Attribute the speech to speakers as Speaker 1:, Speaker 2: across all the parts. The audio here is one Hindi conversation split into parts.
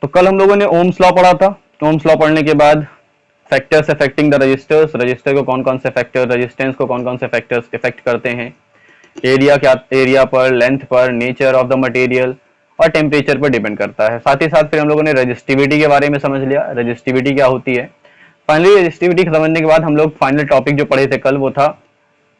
Speaker 1: तो कल हम लोगों ने ओम्स लॉ पढ़ा था। ओम्स लॉ पढ़ने के बाद factors affecting the registers, register को कौन कौन से फैक्टर, रेजिस्टेंस को कौन कौन से फैक्टर्स इफेक्ट करते हैं, एरिया क्या, एरिया पर, लेंथ पर, नेचर ऑफ द मटेरियल और टेम्परेचर पर डिपेंड करता है। साथ ही साथ फिर हम लोगों ने रजिस्टिविटी के बारे में समझ लिया, रजिस्टिविटी क्या होती है। फाइनली रजिस्टिविटी समझने के बाद हम लोग फाइनल टॉपिक जो पढ़े थे कल वो था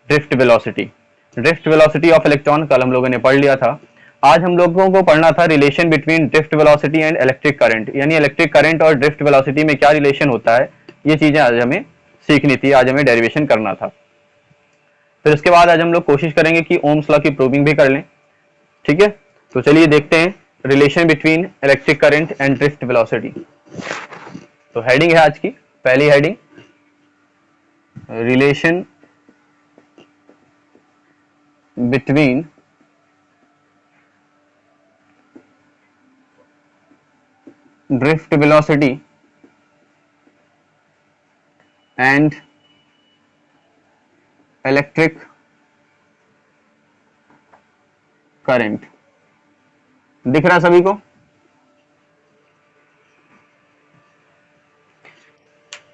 Speaker 1: drift velocity. Drift velocity of electron कल हम लोगों ने पढ़ लिया था। आज हम लोगों को पढ़ना था relation between drift velocity and electric current, यानी इलेक्ट्रिक करंट और ड्रिफ्ट वेलोसिटी में क्या रिलेशन होता है, ये चीजें आज हमें सीखनी थी, आज हमें डेरिवेशन करना था। फिर उसके बाद आज हम लोग कोशिश करेंगे कि ओम्स लॉ की प्रूविंग भी कर लें। ठीक है, तो चलिए देखते हैं relation between electric current and drift velocity. तो हेडिंग है आज की, पहली heading relation between drift velocity and electric current. दिख रहा सभी को?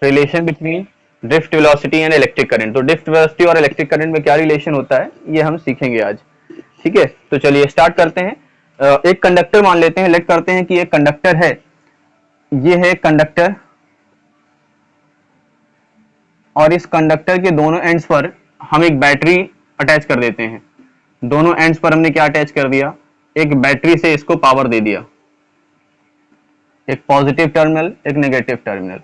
Speaker 1: Relation between drift velocity and electric current. तो ड्रिफ्ट वेलोसिटी और इलेक्ट्रिक करंट में क्या रिलेशन होता है ये हम सीखेंगे आज। ठीक है, तो चलिए स्टार्ट करते हैं। एक कंडक्टर मान लेते हैं, लेट करते हैं कि एक कंडक्टर है, ये है कंडक्टर, और इस कंडक्टर के दोनों एंड्स पर हम एक बैटरी अटैच कर देते हैं। दोनों एंड्स पर हमने क्या अटैच कर दिया, एक बैटरी से इसको पावर दे दिया, एक पॉजिटिव टर्मिनल एक नेगेटिव टर्मिनल।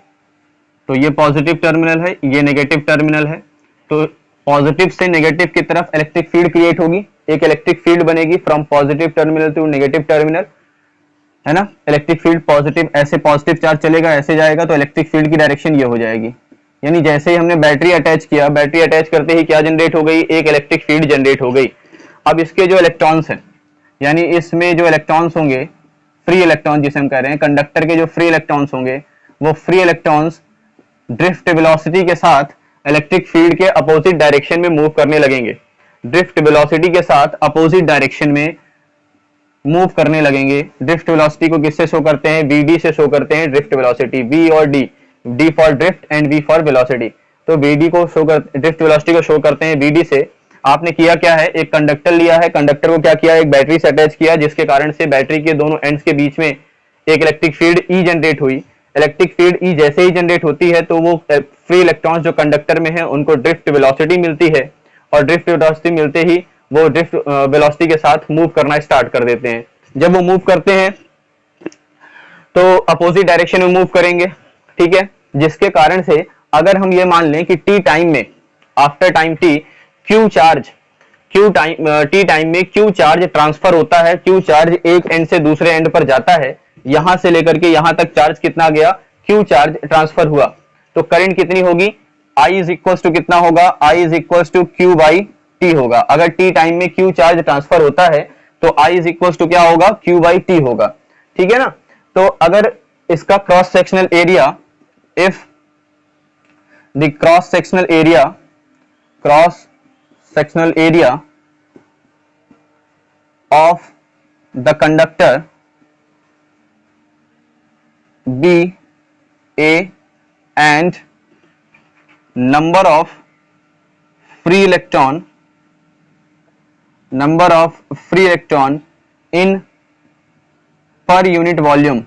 Speaker 1: तो ये पॉजिटिव टर्मिनल है, ये नेगेटिव टर्मिनल है। तो पॉजिटिव से नेगेटिव की तरफ इलेक्ट्रिक फील्ड क्रिएट होगी, एक इलेक्ट्रिक फील्ड बनेगी from positive terminal to negative terminal, है ना। इलेक्ट्रिक फील्ड पॉजिटिव, ऐसे पॉजिटिव चार्ज चलेगा, ऐसे जाएगा, तो इलेक्ट्रिक फील्ड की डायरेक्शन ये हो जाएगी। यानी जैसे ही हमने बैटरी अटैच किया, बैटरी अटैच करते ही क्या जनरेट हो गई, एक इलेक्ट्रिक फील्ड जनरेट हो गई। अब इसके जो इलेक्ट्रॉन्स हैं, यानी इसमें जो इलेक्ट्रॉन्स होंगे, फ्री इलेक्ट्रॉन जिसे हम कह रहे हैं, कंडक्टर के जो फ्री इलेक्ट्रॉन्स होंगे, वो फ्री इलेक्ट्रॉन्स ड्रिफ्ट वेलोसिटी के साथ इलेक्ट्रिक फील्ड के अपोजिट डायरेक्शन में मूव करने लगेंगे। ड्रिफ्ट वेलोसिटी के साथ अपोजिट डायरेक्शन में मूव करने लगेंगे। ड्रिफ्ट वेलोसिटी को किससे शो करते हैं, vd से शो करते हैं ड्रिफ्ट वेलोसिटी, v और d for drift and v for velocity. तो vd को शो कर, ड्रिफ्ट वेलोसिटी को शो करते हैं vd से। आपने किया क्या है, एक कंडक्टर लिया है, कंडक्टर को क्या किया, एक बैटरी से अटैच किया, जिसके कारण से बैटरी के दोनों एंड्स के बीच में एक इलेक्ट्रिक फील्ड E जनरेट हुई। इलेक्ट्रिक फील्ड E जैसे ही जनरेट होती है तो वो फ्री इलेक्ट्रॉन्स जो कंडक्टर में है उनको ड्रिफ्ट वेलोसिटी मिलती है, और ड्रिफ्ट वेलोसिटी मिलते ही वो ड्रिफ्ट वेलोसिटी के साथ मूव करना स्टार्ट कर देते हैं। जब वो मूव करते हैं तो अपोजिट डायरेक्शन में मूव करेंगे, ठीक है, जिसके कारण से अगर हम ये मान लें कि टी टाइम में, after time T, Q time में क्यू चार्ज ट्रांसफर होता है, क्यू चार्ज एक एंड से दूसरे एंड पर जाता है, यहां से लेकर के यहां तक चार्ज कितना गया, क्यू चार्ज ट्रांसफर हुआ, तो करंट कितनी होगी, I इज इक्वल टू कितना होगा, I is equal to Q by T होगा। अगर टी टाइम में क्यू चार्ज ट्रांसफर होता है तो I इज इक्वल टू क्या होगा, क्यू बाई टी होगा। ठीक है ना। तो अगर इसका cross sectional area, if the cross sectional area of the conductor be A and number of free electron in per unit volume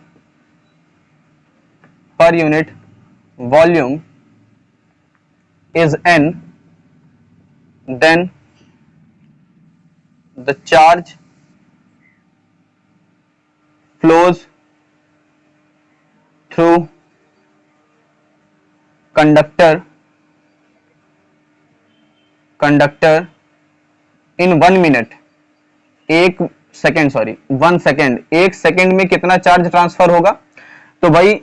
Speaker 1: is n, then the charge flows through conductor in 1 minute, 1 second में कितना चार्ज ट्रांसफर होगा। तो भाई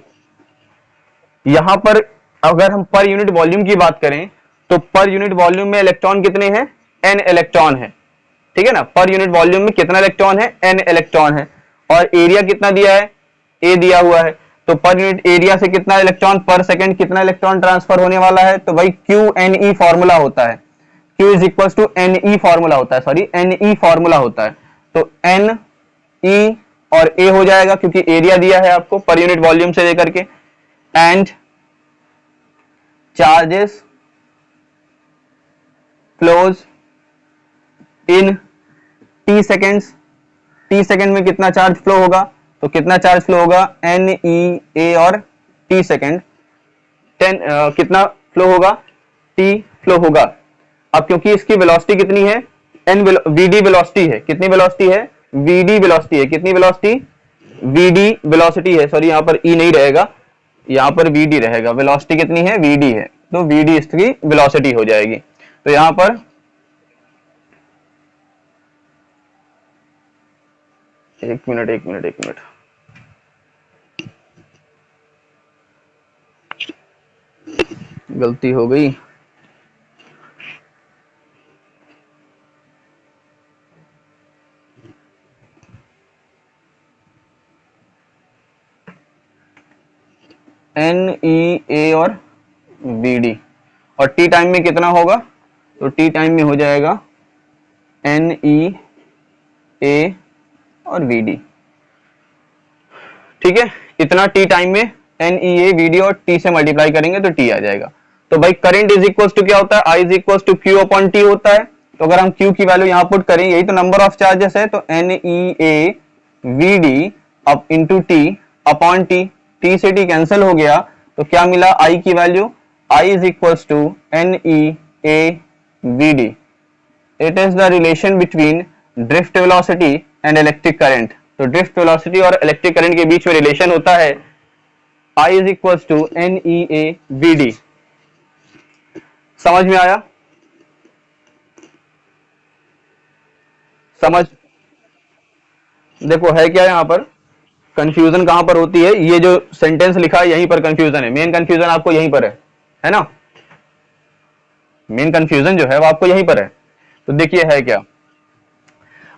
Speaker 1: यहां पर अगर हम पर यूनिट वॉल्यूम की बात करें तो पर यूनिट वॉल्यूम में इलेक्ट्रॉन कितने हैं, n इलेक्ट्रॉन है, ठीक है ना। पर यूनिट वॉल्यूम में कितना इलेक्ट्रॉन है, n इलेक्ट्रॉन है, और एरिया कितना दिया है, a दिया हुआ है। तो पर यूनिट एरिया से कितना इलेक्ट्रॉन पर सेकंड, कितना इलेक्ट्रॉन ट्रांसफर होने वाला है, तो भाई QNE फॉर्मूला होता है, Q is equal to NE formula होता है, NE फॉर्मूला होता है। तो NE और ए हो जाएगा क्योंकि एरिया दिया है आपको पर यूनिट वॉल्यूम से लेकर के, and charges flows in T seconds. T second में कितना चार्ज फ्लो होगा, तो कितना चार्ज फ्लो होगा, एन ई ए और टी सेकेंड, 10 कितना फ्लो होगा, टी फ्लो होगा। अब क्योंकि इसकी वेलोसिटी कितनी है, एन वीडी वेलोसिटी है, कितनी वेलोसिटी है, वीडी वेलोसिटी है, कितनी वेलोसिटी, वीडी वेलोसिटी है, सॉरी यहां पर ई नहीं रहेगा, यहां पर वीडी रहेगा, वेलोसिटी कितनी है, वीडी है, तो वीडी इसकी वेलोसिटी हो जाएगी। तो यहां पर एक मिनट गलती हो गई। एन ई ए और वी डी, और टी टाइम में कितना होगा, तो टी टाइम में हो जाएगा एन ई ए और वी डी। ठीक है, इतना टी टाइम में N E A V D और टी से मल्टीप्लाई करेंगे तो टी आ जाएगा। तो भाई करंट इज इक्वल टू क्या होता है, I is equal to Q upon T होता है। तो अगर हम क्यू की वैल्यू यहां पुट करें, यही तो नंबर ऑफ चार्जेस है, तो N E A V D up into T upon T, T से टी कैंसिल हो गया, तो क्या मिला, आई की value, I is equal to N E A V D. It is the relation between drift velocity and electric current. तो ड्रिफ्ट वेलोसिटी और इलेक्ट्रिक करंट के बीच में रिलेशन होता है I is equal to N E A V D. समझ में आया, समझ, देखो है क्या यहां पर कंफ्यूजन कहां पर होती है, ये जो सेंटेंस लिखा है यहीं पर कंफ्यूजन है, मेन कंफ्यूजन आपको यहीं पर है ना, मेन कंफ्यूजन जो है वो आपको यहीं पर है। तो देखिए है क्या,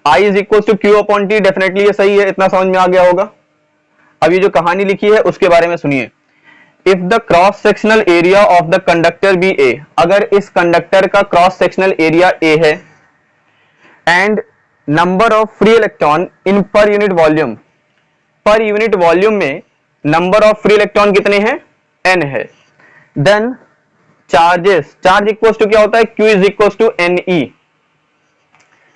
Speaker 1: I is equal to Q upon T, definitely ये सही है, इतना समझ में आ गया होगा। अब ये जो कहानी लिखी है उसके बारे में सुनिए। If the cross sectional area of the conductor be A, अगर इस कंडक्टर का क्रॉस सेक्शनल एरिया ए है, and number of free electron in per unit volume, per unit volume में नंबर ऑफ फ्री इलेक्ट्रॉन कितने हैं, एन है, then charges, charge equal to क्या होता है, Q is equal to N E,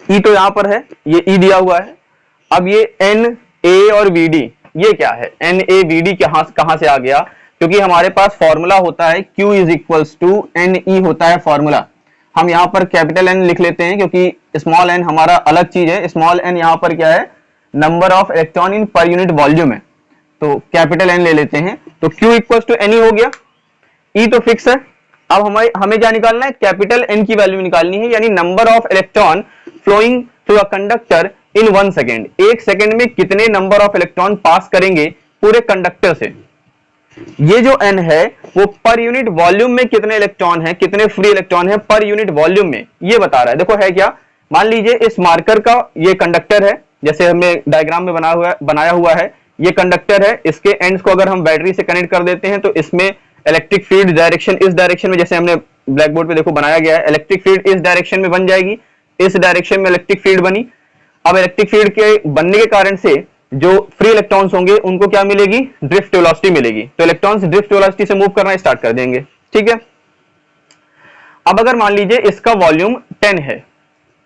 Speaker 1: E तो यहां पर है, ये ई दिया हुआ है। अब ये एन ए और वी डी, ये क्या है, एन ए वी डी कहां से आ गया, क्योंकि हमारे पास फॉर्मूला होता है Q is equals to N E होता है फॉर्मूला। हम यहाँ पर कैपिटल एन लिख लेते हैं क्योंकि स्मॉल एन हमारा अलग चीज है, स्मॉल एन यहाँ पर क्या है, number of electron in per unit volume है, तो कैपिटल एन ले लेते हैं। तो Q equals to N E हो गया, ई तो फिक्स है। अब हमें क्या निकालना है, कैपिटल एन की वैल्यू निकालनी है, यानी number of electron flowing through a conductor in 1 second, एक सेकेंड में कितने नंबर ऑफ इलेक्ट्रॉन पास करेंगे पूरे कंडक्टर से। ये जो n है वो पर यूनिट वॉल्यूम में कितने इलेक्ट्रॉन है, कितने फ्री इलेक्ट्रॉन है पर यूनिट वॉल्यूम में, ये बता रहा है। देखो है क्या, मान लीजिए इस मार्कर का ये कंडक्टर है, जैसे हमने डायग्राम में बनाया हुआ है, ये कंडक्टर है, इसके एंड्स को अगर हम बैटरी से कनेक्ट कर देते हैं तो इसमें इलेक्ट्रिक फील्ड डायरेक्शन इस डायरेक्शन में, जैसे हमने ब्लैक बोर्ड पे देखो बनाया गया है, इलेक्ट्रिक फील्ड इस डायरेक्शन में बन जाएगी, इस डायरेक्शन में इलेक्ट्रिक फील्ड बनी। अब इलेक्ट्रिक फील्ड के बनने के कारण से जो फ्री इलेक्ट्रॉन्स होंगे उनको क्या मिलेगी, ड्रिफ्ट वेलोसिटी मिलेगी, तो इलेक्ट्रॉन्स ड्रिफ्ट वेलोसिटी से मूव करना स्टार्ट कर देंगे। ठीक है, अब अगर मान लीजिए इसका वॉल्यूम 10 है,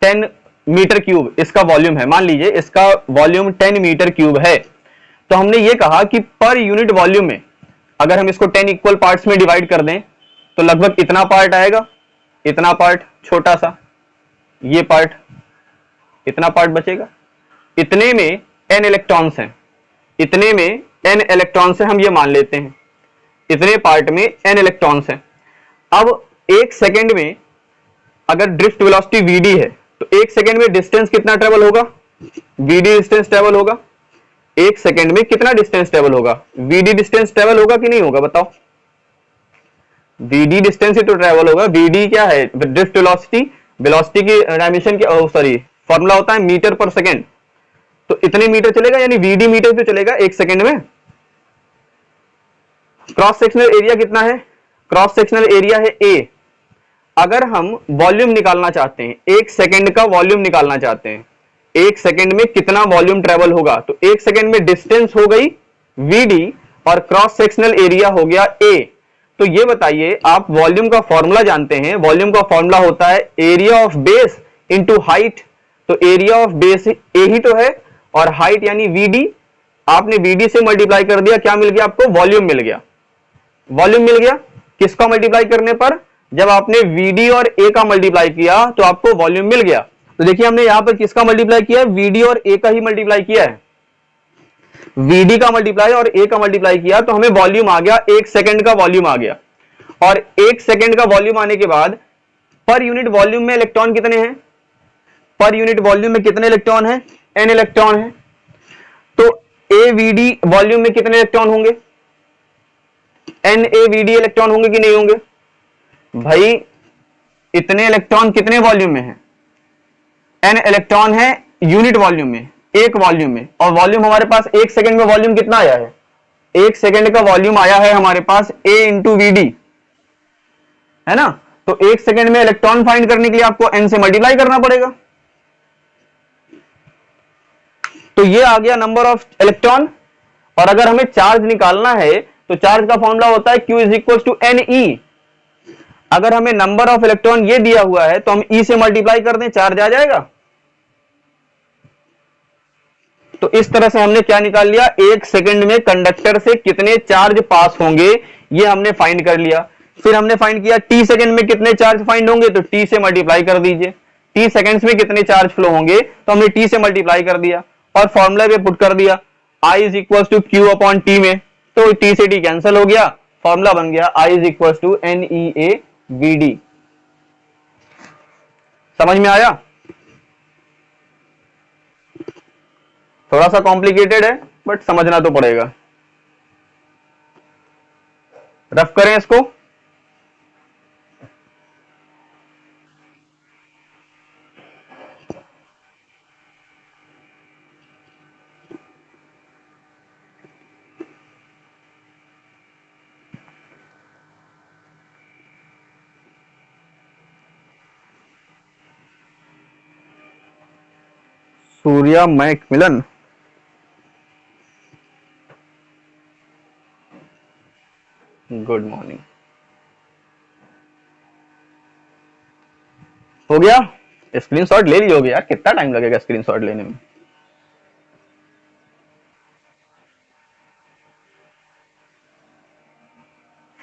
Speaker 1: 10 मीटर क्यूब इसका वॉल्यूम है, मान लीजिए इसका वॉल्यूम 10 मीटर क्यूब है, तो हमने ये कहा कि पर यूनिट वॉल्यूम में अगर हम इसको 10 इक्वल पार्ट्स में डिवाइड कर दें तो लगभग इतना पार्ट आएगा, इतना पार्ट छोटा सा, ये पार्ट, इतना पार्ट बचेगा, इतने में n इलेक्ट्रॉन्स हैं, इतने में n इलेक्ट्रॉन्स हैं, हम ये मान लेते हैं इतने पार्ट में n इलेक्ट्रॉन्स हैं। अब एक सेकेंड में अगर ड्रिफ्ट वेलोसिटी vd है तो एक सेकेंड में डिस्टेंस कितना ट्रेवल होगा, vd डिस्टेंस ट्रेवल होगा, एक सेकेंड में कितना डिस्टेंस ट्रेवल होगा, vd डिस्टेंस ट्रेवल होगा कि नहीं होगा, बताओ। vd डिस्टेंस ही तो ट्रेवल होगा, vd क्या है, ड्रिफ्ट वेलोसिटी, वेलोसिटी की डायमेंशन की सॉरी फॉर्मूला होता है मीटर पर सेकेंड, तो इतने मीटर चलेगा, यानी vd मीटर पे चलेगा एक सेकंड में। क्रॉस सेक्शनल एरिया कितना है, क्रॉस सेक्शनल एरिया है a। अगर हम वॉल्यूम निकालना चाहते हैं, एक सेकंड का वॉल्यूम निकालना चाहते हैं, एक सेकंड में कितना वॉल्यूम ट्रेवल होगा, तो एक सेकंड में डिस्टेंस हो गई VD और क्रॉस सेक्शनल एरिया हो गया A। तो ये बताइए, आप वॉल्यूम का फॉर्मूला जानते हैं, वॉल्यूम का फॉर्मूला होता है area of base into height. तो एरिया ऑफ बेस A ही तो है और हाइट यानी VD, आपने VD से मल्टीप्लाई कर दिया, क्या मिल गया आपको, वॉल्यूम मिल गया। वॉल्यूम मिल गया किसका मल्टीप्लाई करने पर, जब आपने VD और A का मल्टीप्लाई किया तो आपको वॉल्यूम मिल गया। तो देखिए हमने यहां पर किसका मल्टीप्लाई किया है, VD और A का ही मल्टीप्लाई किया है। VD का मल्टीप्लाई और A का मल्टीप्लाई किया तो हमें वॉल्यूम आ गया, एक सेकंड का वॉल्यूम आ गया। और एक सेकंड का वॉल्यूम आने के बाद पर यूनिट वॉल्यूम में इलेक्ट्रॉन कितने हैं, पर यूनिट वॉल्यूम में कितने इलेक्ट्रॉन हैं, N इलेक्ट्रॉन है। तो AVD वॉल्यूम में कितने इलेक्ट्रॉन होंगे, NAVD इलेक्ट्रॉन होंगे कि नहीं होंगे भाई, इतने इलेक्ट्रॉन कितने वॉल्यूम में है, N इलेक्ट्रॉन है यूनिट वॉल्यूम में, एक वॉल्यूम में। और वॉल्यूम हमारे पास एक सेकंड में वॉल्यूम कितना आया है, एक सेकंड का वॉल्यूम आया है हमारे पास A इंटू VD, है ना। तो एक सेकंड में इलेक्ट्रॉन फाइंड करने के लिए आपको N से मल्टीप्लाई करना पड़ेगा। तो ये आ गया नंबर ऑफ इलेक्ट्रॉन। और अगर हमें चार्ज निकालना है तो चार्ज का फॉर्मूला होता है Q is equal to NE। अगर हमें नंबर ऑफ इलेक्ट्रॉन ये दिया हुआ है तो हम E से मल्टीप्लाई कर दें, चार्ज आ जाएगा। तो इस तरह से हमने क्या निकाल लिया, एक सेकंड में कंडक्टर से कितने चार्ज पास होंगे ये हमने फाइंड कर लिया। फिर हमने फाइंड किया T सेकंड में कितने चार्ज फाइंड होंगे, तो T से मल्टीप्लाई कर दीजिए। T सेकंड्स में कितने चार्ज फ्लो होंगे तो हमने T से मल्टीप्लाई कर दिया और फॉर्मूला पे पुट कर दिया I is equal to Q upon T में। तो T से T कैंसिल हो गया, फॉर्मूला बन गया I is equal to NEAVD। समझ में आया, थोड़ा सा कॉम्प्लिकेटेड है बट समझना तो पड़ेगा। रफ करें इसको। Surya Macmillan, good morning. हो गया, स्क्रीनशॉट ले ली होगी यार, कितना टाइम लगेगा स्क्रीनशॉट लेने में।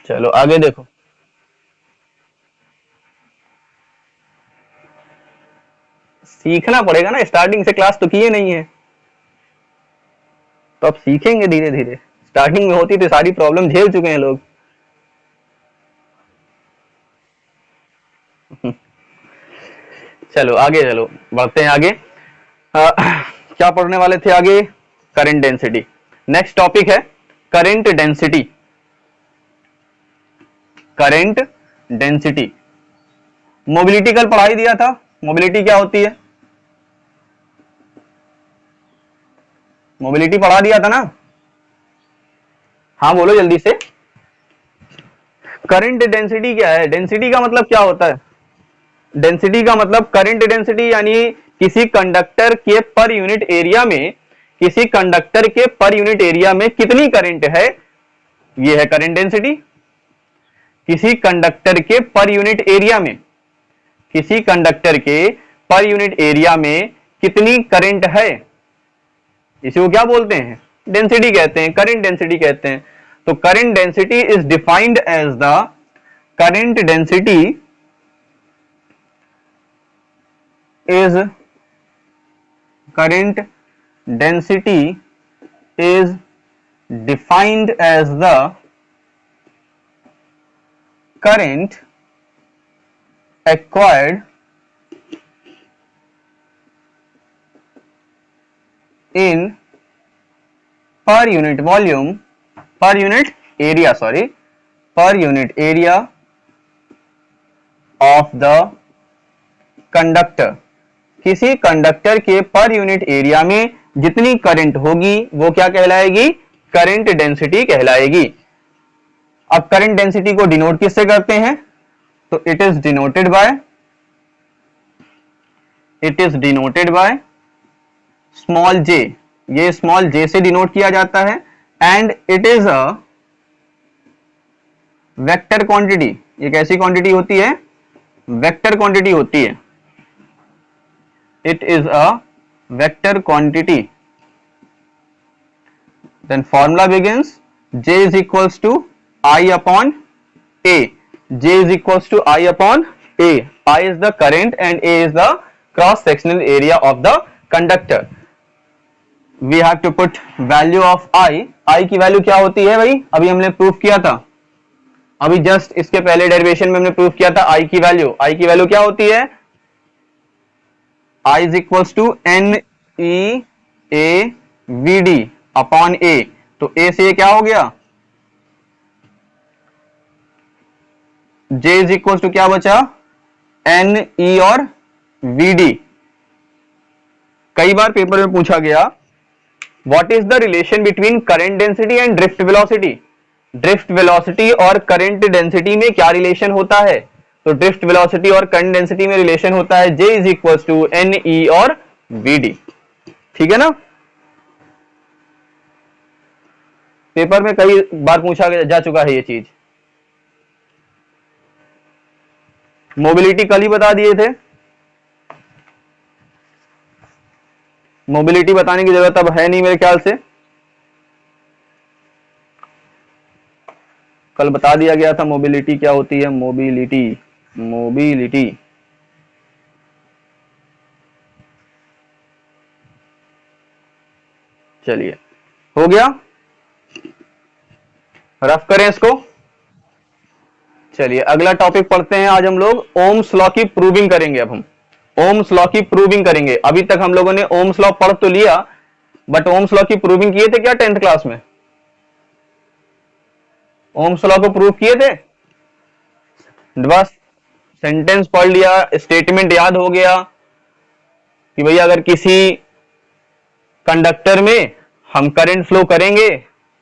Speaker 1: चलो आगे देखो। सीखना पड़ेगा ना, स्टार्टिंग से क्लास तो किए नहीं है, तो अब सीखेंगे धीरे धीरे। स्टार्टिंग में होती तो सारी प्रॉब्लम झेल चुके हैं लोग। चलो आगे, चलो बढ़ते हैं आगे। क्या पढ़ने वाले थे आगे, करंट डेंसिटी। नेक्स्ट टॉपिक है current density. Current density, mobility कल पढ़ाई दिया था। मोबिलिटी क्या होती है, मोबिलिटी पढ़ा दिया था ना, हाँ बोलो जल्दी से। करंट डेंसिटी क्या है, डेंसिटी का मतलब क्या होता है, डेंसिटी का मतलब करंट डेंसिटी यानी किसी कंडक्टर के पर यूनिट एरिया में, किसी कंडक्टर के पर यूनिट एरिया में कितनी करंट है, ये है करंट डेंसिटी। किसी कंडक्टर के पर यूनिट एरिया में, किसी कंडक्टर के पर यूनिट एरिया में कितनी करंट है, इसी को क्या बोलते हैं, डेंसिटी कहते हैं, करंट डेंसिटी कहते हैं। तो current density is defined as the, current density is, current density is defined as the current acquired in per unit volume, per unit area, sorry, per unit area of the conductor। किसी कंडक्टर के पर यूनिट एरिया में जितनी करंट होगी वो क्या कहलाएगी, करंट डेंसिटी कहलाएगी। अब करंट डेंसिटी को डिनोट किससे करते हैं, तो it is denoted by small J, ये स्मॉल जे से डिनोट किया जाता है, and it is a vector quantity. ये कैसी क्वांटिटी होती है? वेक्टर क्वांटिटी होती है। It is a vector quantity. Then formula begins, J is equals to I upon A. J is equals to I upon A. I is the current and A is the cross sectional area of the conductor. We have to put value of I. I की वैल्यू क्या होती है भाई? अभी हमने प्रूफ किया था, अभी जस्ट इसके पहले डेरिवेशन में हमने प्रूफ किया था I की वैल्यू। I की वैल्यू क्या होती है? I is equals to N E A V D upon A। तो A से ये क्या हो गया? J इज इक्वल टू क्या बचा? N E और V D। कई बार पेपर में पूछा गया what is the relation between current density and drift velocity. Drift velocity और करंट डेंसिटी में क्या रिलेशन होता है? तो ड्रिफ्ट वेलोसिटी और करंट डेंसिटी में रिलेशन होता है J is equal to N E और V D। ठीक है ना? पेपर में कई बार पूछा जा चुका है ये चीज। मोबिलिटी कल ही बता दिए थे, मोबिलिटी बताने की जरूरत अब है नहीं मेरे ख्याल से, कल बता दिया गया था मोबिलिटी क्या होती है। मोबिलिटी, मोबिलिटी चलिए हो गया, रफ करें इसको। चलिए अगला टॉपिक पढ़ते हैं। आज हम लोग ओम्स लॉ की प्रूविंग करेंगे। अब हम ओम्स लॉ की प्रूविंग करेंगे। अभी तक हम लोगों ने ओम्स लॉ पढ़ तो लिया, बट ओम्स लॉ की प्रूविंग किए थे क्या 10th क्लास में? ओम्स लॉ को प्रूव किए थे? बस सेंटेंस पढ़ लिया, स्टेटमेंट याद हो गया कि भैया अगर किसी कंडक्टर में हम करंट फ्लो करेंगे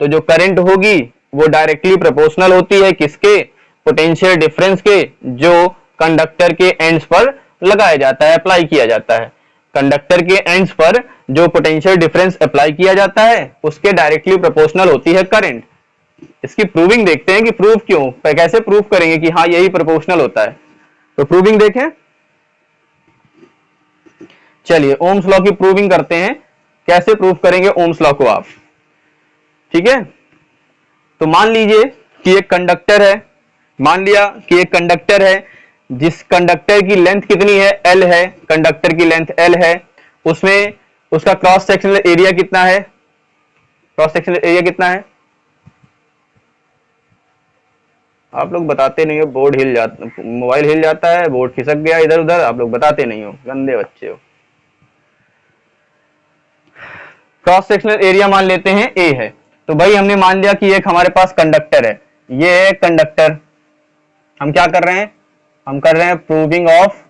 Speaker 1: तो जो करंट होगी वो डायरेक्टली प्रोपोर्शनल होती है किसके? पोटेंशियल डिफरेंस के, जो कंडक्टर के एंड्स पर लगाया जाता है, अप्लाई किया जाता है। कंडक्टर के एंड्स पर जो पोटेंशियल डिफरेंस अप्लाई किया जाता है उसके डायरेक्टली प्रोपोर्शनल होती है करंट। इसकी प्रूविंग देखते हैं कि प्रूव क्यों, कैसे प्रूव करेंगे कि हाँ यही प्रोपोर्शनल होता है। तो प्रूविंग देखें। चलिए ओम्स लॉ की प्रूविंग करते हैं। कैसे प्रूव करेंगे ओम्स लॉ को आप? ठीक है, तो मान लीजिए कि एक कंडक्टर है, मान लिया कि एक कंडक्टर है जिस कंडक्टर की लेंथ कितनी है? L है, कंडक्टर की लेंथ L है, उसमें उसका क्रॉस सेक्शनल एरिया कितना है? क्रॉस सेक्शनल एरिया कितना है? आप लोग बताते नहीं हो, बोर्ड हिल जाता, मोबाइल हिल जाता है, बोर्ड खिसक गया इधर उधर, आप लोग बताते नहीं हो, गंदे बच्चे हो। क्रॉस सेक्शनल एरिया मान लेते हैं A है। तो भाई हमने मान लिया कि एक हमारे पास कंडक्टर है, ये है कंडक्टर। हम क्या कर रहे हैं? हम कर रहे हैं proving of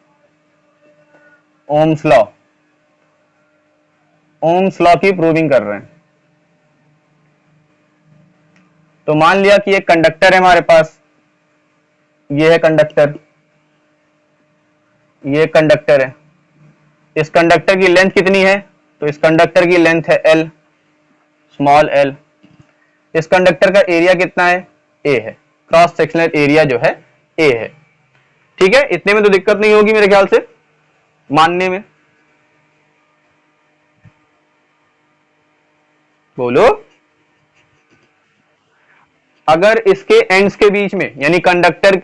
Speaker 1: Ohm's law. Ohms law की प्रूविंग कर रहे हैं। तो मान लिया कि एक कंडक्टर है हमारे पास, ये है कंडक्टर, ये कंडक्टर है। इस कंडक्टर की लेंथ कितनी है? तो इस कंडक्टर की लेंथ है L, स्मॉल l। इस कंडक्टर का एरिया कितना है? A है। क्रॉस सेक्शनल एरिया जो है A है। ठीक है, इतने में तो दिक्कत नहीं होगी मेरे ख्याल से मानने में। बोलो। अगर इसके एंड्स के बीच में यानी कंडक्टर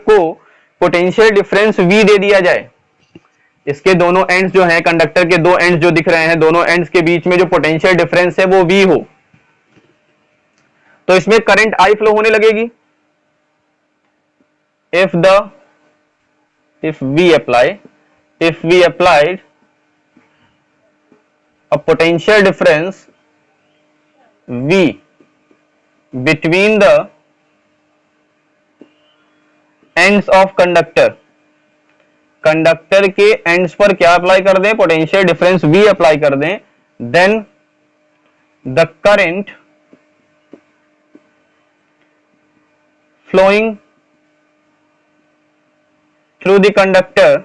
Speaker 1: को पोटेंशियल डिफरेंस V दे दिया जाए, इसके दोनों एंड्स जो हैं, कंडक्टर के दो एंड्स जो दिख रहे हैं, दोनों एंड्स के बीच में जो पोटेंशियल डिफरेंस है वो V हो, तो इसमें करंट I फ्लो होने लगेगी। if we applied a potential difference V between the ends of conductor के एंड्स पर क्या अप्लाई कर दें? पोटेंशियल डिफरेंस V अप्लाई कर दें, then the current flowing through the conductor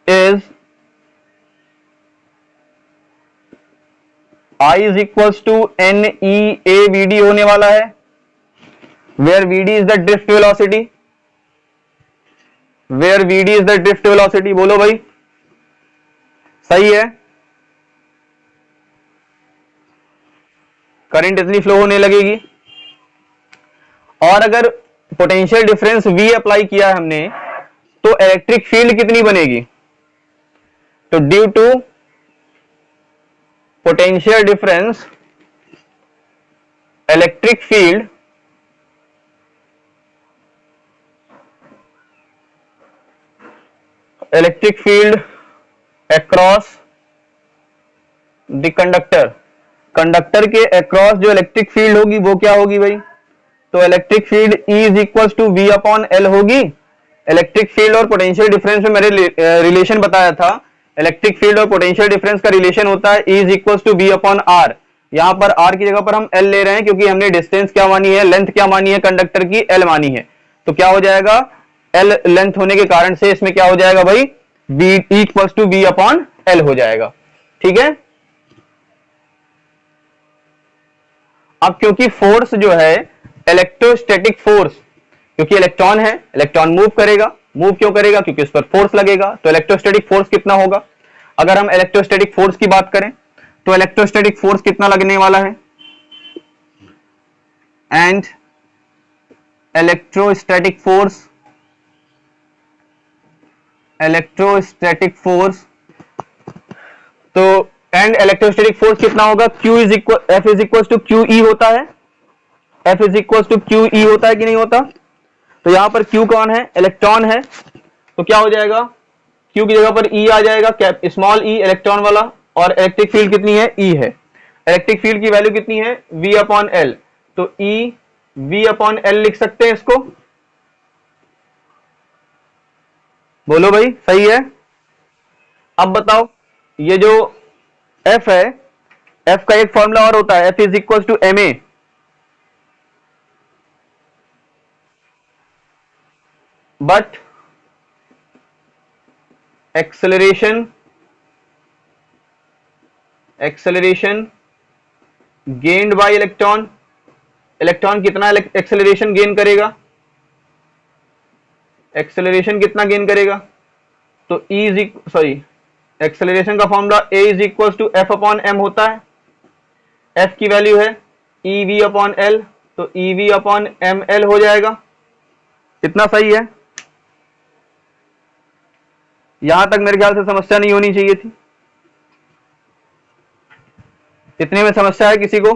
Speaker 1: is I is equals to N E A V D होने वाला है, where V D is the drift velocity, where V D is the drift velocity. बोलो भाई, सही है। करंट इतनी फ्लो होने लगेगी, और अगर पोटेंशियल डिफरेंस V अप्लाई किया है हमने, तो इलेक्ट्रिक फील्ड कितनी बनेगी? तो due to potential difference electric field across the conductor, conductor के अक्रॉस जो इलेक्ट्रिक फील्ड होगी वो क्या होगी भाई? तो electric field E is equal to V upon L होगी। इलेक्ट्रिक फील्ड और पोटेंशियल डिफरेंस में मैंने रिलेशन बताया था, इलेक्ट्रिक फील्ड और पोटेंशियल डिफरेंस का रिलेशन होता है E is equal to V upon R. यहां पर R की जगह पर हम L ले रहे हैं, क्योंकि हमने डिस्टेंस क्या मानी है, लेंथ क्या मानी है, कंडक्टर की L मानी है। तो क्या हो जाएगा, L लेंथ होने के कारण से इसमें क्या हो जाएगा भाई, V equal to V upon L हो जाएगा। ठीक है। अब क्योंकि फोर्स जो है इलेक्ट्रोस्टैटिक फोर्स, क्योंकि इलेक्ट्रॉन है, इलेक्ट्रॉन मूव करेगा, मूव क्यों करेगा, क्योंकि उस पर फोर्स लगेगा। तो इलेक्ट्रोस्टैटिक फोर्स कितना होगा? अगर हम इलेक्ट्रोस्टैटिक फोर्स की बात करें तो इलेक्ट्रोस्टैटिक फोर्स कितना लगने वाला है? And electrostatic force, electrostatic force, तो एंड इलेक्ट्रोस्टैटिक फोर्स कितना होगा? Q is equal, F is equal to q E होता है, F is equal to q E होता है कि नहीं होता? तो यहां पर Q कौन है? इलेक्ट्रॉन है। तो क्या हो जाएगा, Q की जगह पर E आ जाएगा, कैप स्मॉल e इलेक्ट्रॉन वाला, और इलेक्ट्रिक फील्ड कितनी है? E है। इलेक्ट्रिक फील्ड की वैल्यू कितनी है? V upon L. तो E V अपॉन एल लिख सकते हैं इसको। बोलो भाई, सही है। अब बताओ, ये जो F है, F का एक फॉर्मूला और होता है, F is equal to M A, but acceleration gained by electron, electron कितना एक्सेलरेशन गेन करेगा? एक्सेलरेशन कितना गेन करेगा? तो E इज सॉरी, एक्सेलरेशन का formula A is equal to F upon M होता है। F की वैल्यू है EV अपॉन एल, तो EV अपॉन एम एल हो जाएगा। इतना सही है। यहां तक मेरे ख्याल से समस्या नहीं होनी चाहिए थी। इतने में समस्या है किसी को?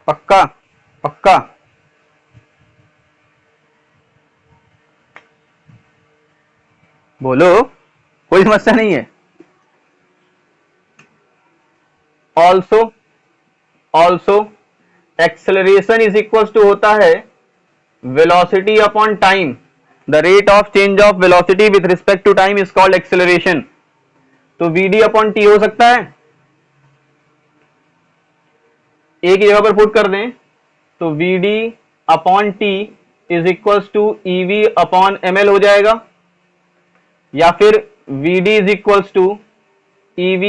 Speaker 1: पक्का? पक्का? बोलो, कोई समस्या नहीं है? Also acceleration is equal to होता है velocity upon time, the rate of change of velocity with respect to time is called acceleration. तो VD अपॉन टी हो सकता है, एक ही जगह पर पुट कर दें, तो VD upon T is equal to EV upon ml हो जाएगा, या फिर VD is equal to EV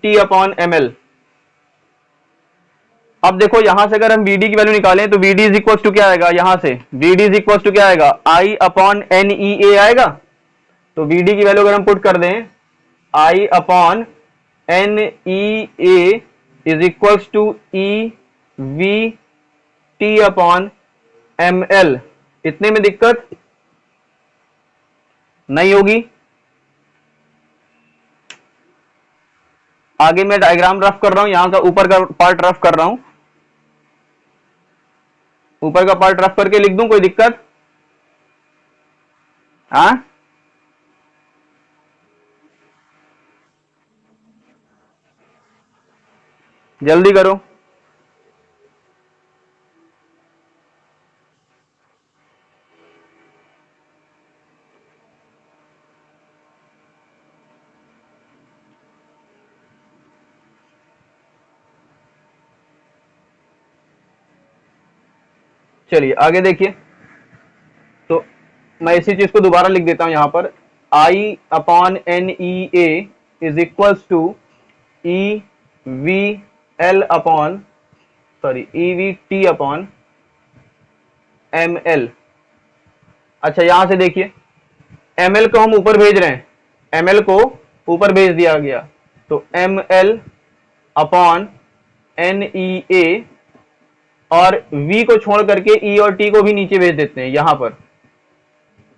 Speaker 1: T upon ml। अब देखो, यहां से अगर हम VD की वैल्यू निकालें तो VD इज इक्वल टू क्या आएगा? यहां से VD इज इक्वल टू क्या आएगा? I अपॉन NEA आएगा। तो VD की वैल्यू अगर हम पुट कर दें, I upon NEA is equal to EVT upon ml। इतने में दिक्कत नहीं होगी। आगे मैं डायग्राम रफ कर रहा हूं, यहां का ऊपर का पार्ट रफ कर रहा हूं, ऊपर का पार्ट रफ करके लिख दूं, कोई दिक्कत? हाँ, जल्दी करो। चलिए आगे देखिए। तो मैं इसी चीज को दोबारा लिख देता हूं यहां पर, I upon N E A is equals to E V L upon sorry E V T upon M L. अच्छा यहां से देखिए एम एल को हम ऊपर भेज रहे हैं, एम एल को ऊपर भेज दिया गया, तो M L upon N E A, और v को छोड़ करके e और t को भी नीचे भेज देते हैं यहां पर,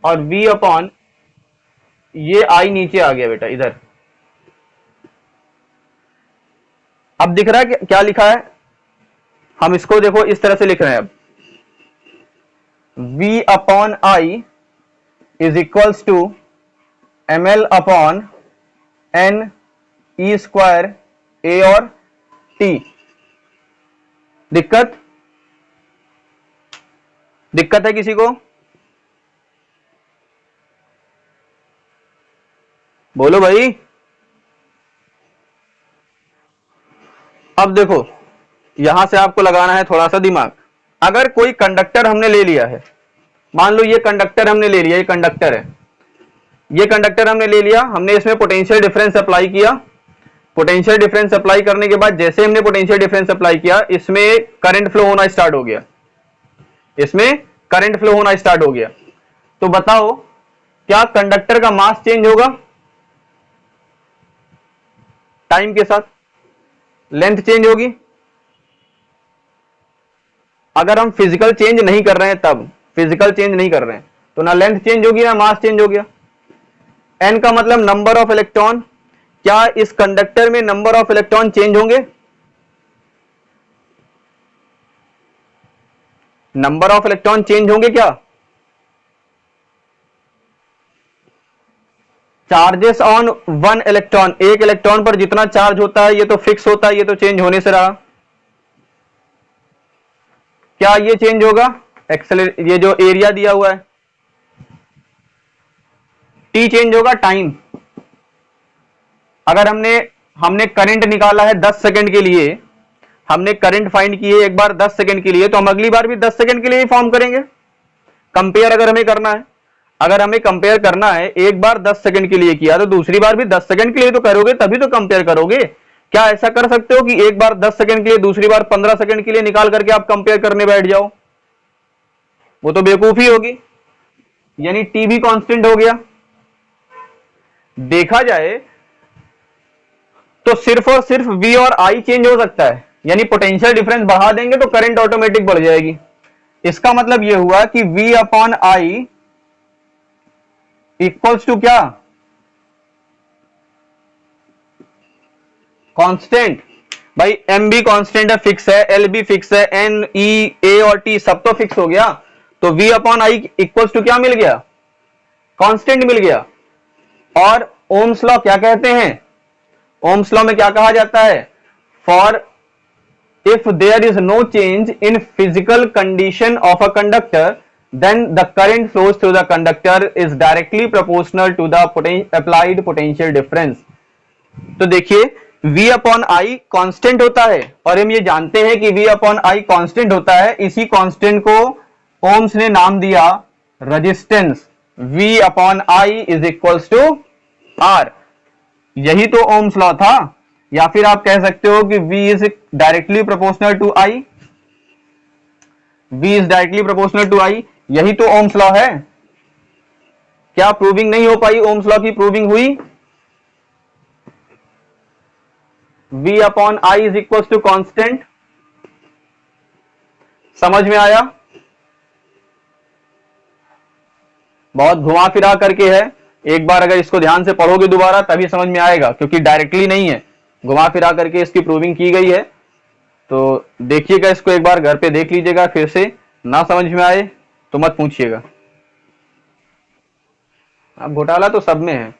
Speaker 1: और v अपॉन ये i नीचे आ गया बेटा इधर। अब दिख रहा है क्या लिखा है, हम इसको देखो इस तरह से लिख रहे हैं, अब v upon i is equals to M L upon N E square A और t। दिक्कत है किसी को? बोलो भाई। अब देखो यहां से आपको लगाना है थोड़ा सा दिमाग। अगर कोई कंडक्टर हमने ले लिया है, मान लो ये कंडक्टर हमने ले लिया, ये कंडक्टर है, ये कंडक्टर हमने ले लिया, हमने इसमें पोटेंशियल डिफरेंस अप्लाई किया। पोटेंशियल डिफरेंस अप्लाई करने के बाद जैसे हमने पोटेंशियल डिफरेंस अप्लाई किया, इसमें करंट फ्लो होना स्टार्ट हो गया, इसमें करंट फ्लो होना स्टार्ट हो गया। तो बताओ क्या कंडक्टर का मास चेंज होगा टाइम के साथ? लेंथ चेंज होगी? अगर हम फिजिकल चेंज नहीं कर रहे हैं, तब फिजिकल चेंज नहीं कर रहे हैं तो ना लेंथ चेंज होगी ना मास चेंज हो गया। एन का मतलब नंबर ऑफ इलेक्ट्रॉन। क्या इस कंडक्टर में नंबर ऑफ इलेक्ट्रॉन चेंज होंगे? नंबर ऑफ इलेक्ट्रॉन चेंज होंगे क्या? चार्जेस ऑन वन इलेक्ट्रॉन, एक इलेक्ट्रॉन पर जितना चार्ज होता है ये तो फिक्स होता है, ये तो चेंज होने से रहा। क्या ये चेंज होगा? ये जो एरिया दिया हुआ है, टी चेंज होगा, टाइम। अगर हमने करंट निकाला है 10 सेकंड के लिए, हमने करंट फाइंड की है एक बार 10 सेकंड के लिए, तो हम अगली बार भी 10 सेकंड के लिए ही फॉर्म करेंगे। कंपेयर अगर हमें करना है, अगर हमें कंपेयर करना है, एक बार 10 सेकंड के लिए किया तो दूसरी बार भी 10 सेकंड के लिए तो करोगे, तभी तो कंपेयर करोगे। क्या ऐसा कर सकते हो कि एक बार 10 सेकंड के लिए, दूसरी बार 15 सेकंड के लिए निकाल करके आप कंपेयर करने बैठ जाओ? वो तो बेवकूफी होगी। यानी टी भी कांस्टेंट हो गया। देखा जाए तो सिर्फ और सिर्फ V और I चेंज हो सकता है, यानी पोटेंशियल डिफरेंस बढ़ा देंगे तो करंट ऑटोमेटिक बढ़ जाएगी। इसका मतलब यह हुआ कि V upon I equals to क्या? कांस्टेंट। भाई M भी कांस्टेंट है, फिक्स है, L भी फिक्स है, N, E, A और T सब तो फिक्स हो गया। तो V upon I equals to क्या मिल गया? कांस्टेंट मिल गया। और ओम्स लॉ क्या कहते हैं? ओम्स लॉ में क्या कहा जाता है? For if there is no change in physical condition of a conductor, then the current flows through the conductor is directly proportional to the applied potential difference। तो देखिए V अपॉन I कांस्टेंट होता है, और हम ये जानते हैं कि V अपॉन I कांस्टेंट होता है। इसी कांस्टेंट को ओम्स ने नाम दिया resistance. V upon I is equals to R। यही तो ओम्स लॉ था। या फिर आप कह सकते हो कि V is directly proportional to I, V is directly proportional to I, यही तो ओम्स लॉ है। क्या प्रूविंग नहीं हो पाई? ओम्स लॉ की प्रूविंग हुई। V upon I is equal to constant. समझ में आया? बहुत घुमा फिरा करके है, एक बार अगर इसको ध्यान से पढ़ोगे दोबारा तभी समझ में आएगा, क्योंकि डायरेक्टली नहीं है, घुमा फिरा करके इसकी प्रूविंग की गई है। तो देखिएगा, इसको एक बार घर पे देख लीजिएगा फिर से, ना समझ में आए तो मत पूछिएगा। अब घोटाला तो सब में है।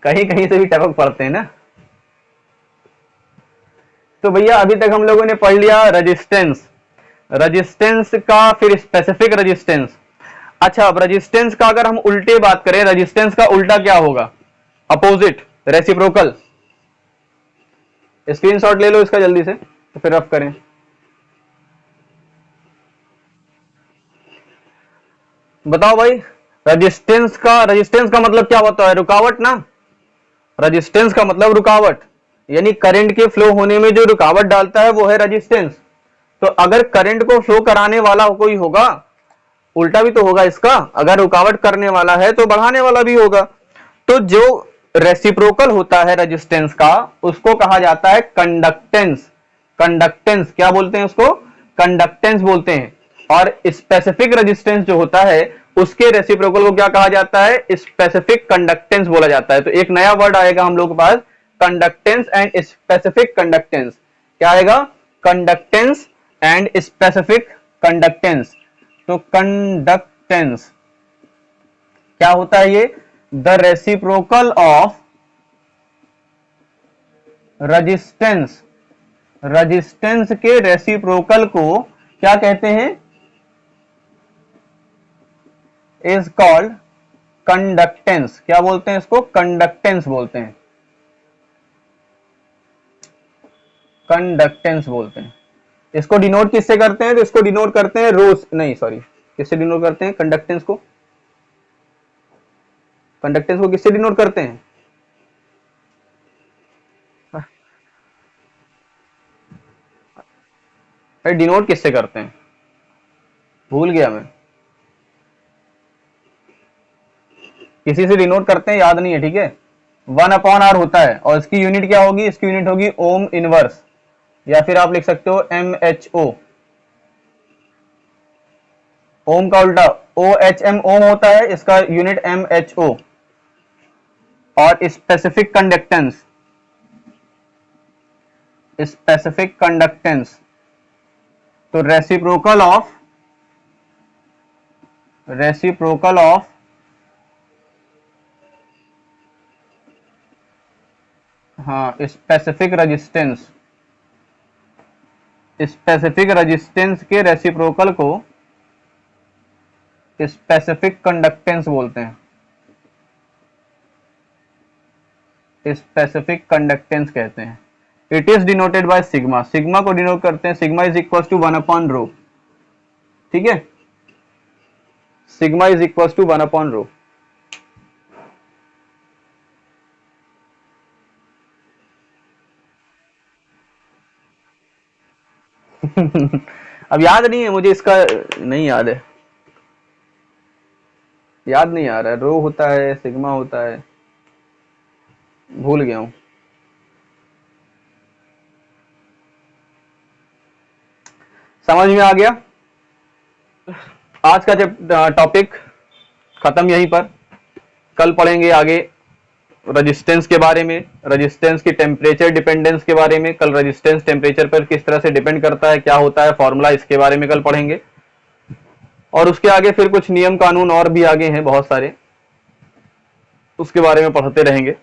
Speaker 1: कहीं कहीं से भी टपक पड़ते हैं ना। तो भैया अभी तक हम लोगों ने पढ़ लिया रेजिस्टेंस, रेजिस्टेंस का, फिर स्पेसिफिक रेजिस्टेंस। अच्छा, अब रेजिस्टेंस का अगर हम उल्टे बात करें, रेजिस्टेंस का उल्टा क्या होगा? Opposite, reciprocal. स्क्रीनशॉट ले लो इसका जल्दी से, तो फिर रफ करें। बताओ भाई, रेजिस्टेंस का मतलब क्या होता है? रुकावट ना। रेजिस्टेंस का मतलब रुकावट, यानी करंट के फ्लो होने में जो रुकावट डालता है वो है रेजिस्टेंस। तो अगर करंट को फ्लो कराने वाला कोई होगा, उल्टा भी तो होगा इसका, अगर रुकावट करने वाला है तो बढ़ाने वाला भी होगा। तो जो रेसिप्रोकल होता है रेजिस्टेंस का, उसको कहा जाता है कंडक्टेंस। कंडक्टेंस क्या बोलते हैं उसको? कंडक्टेंस बोलते हैं। और स्पेसिफिक रेजिस्टेंस जो होता है उसके रेसिप्रोकल को क्या कहा जाता है? स्पेसिफिक कंडक्टेंस बोला जाता है। तो एक नया वर्ड आएगा हम लोग के पास, कंडक्टेंस एंड स्पेसिफिक कंडक्टेंस। क्या आएगा? Conductance and specific conductance. तो कंडक्टेंस क्या होता है? ये the reciprocal of resistance. Resistance के रेसिप्रोकल को क्या कहते हैं? Is called conductance. क्या बोलते हैं इसको? कंडक्टेंस बोलते हैं। कंडक्टेंस बोलते हैं। इसको डिनोट किससे करते हैं? तो इसको डिनोट करते हैं रोज, नहीं सॉरी, किससे डिनोट करते हैं कंडक्टेंस को? कंडक्टेंस को किससे डिनोट करते हैं? अरे डिनोट किससे करते हैं? भूल गया मैं, किसी से डिनोट करते हैं, याद नहीं है, ठीक है। 1/r होता है और इसकी यूनिट क्या होगी? इसकी यूनिट होगी ओम इनवर्स, या फिर आप लिख सकते हो MHO। ओम का उल्टा OHM ओम होता है, इसका यूनिट MHO। और स्पेसिफिक कंडक्टेंस, स्पेसिफिक कंडक्टेंस तो रेसिप्रोकल ऑफ हाँ स्पेसिफिक रेजिस्टेंस। स्पेसिफिक रेजिस्टेंस के रेसिप्रोकल को स्पेसिफिक कंडक्टेंस बोलते हैं, स्पेसिफिक कंडक्टेंस कहते हैं। It is denoted by sigma. Sigma को डिनोट करते हैं, सिग्मा इज इक्वल टू 1/ρ, ठीक है। Sigma is equal to 1/ρ। अब याद नहीं है मुझे, इसका नहीं याद है, याद नहीं आ रहा है। रो होता है, सिग्मा होता है, भूल गया हूं। समझ में आ गया? आज का टॉपिक खत्म यहीं पर। कल पढ़ेंगे आगे रेजिस्टेंस के बारे में, रेजिस्टेंस की टेम्परेचर डिपेंडेंस के बारे में। कल रेजिस्टेंस टेम्परेचर पर किस तरह से डिपेंड करता है, क्या होता है फॉर्मूला, इसके बारे में कल पढ़ेंगे। और उसके आगे फिर कुछ नियम कानून और भी आगे हैं बहुत सारे, उसके बारे में पढ़ते रहेंगे।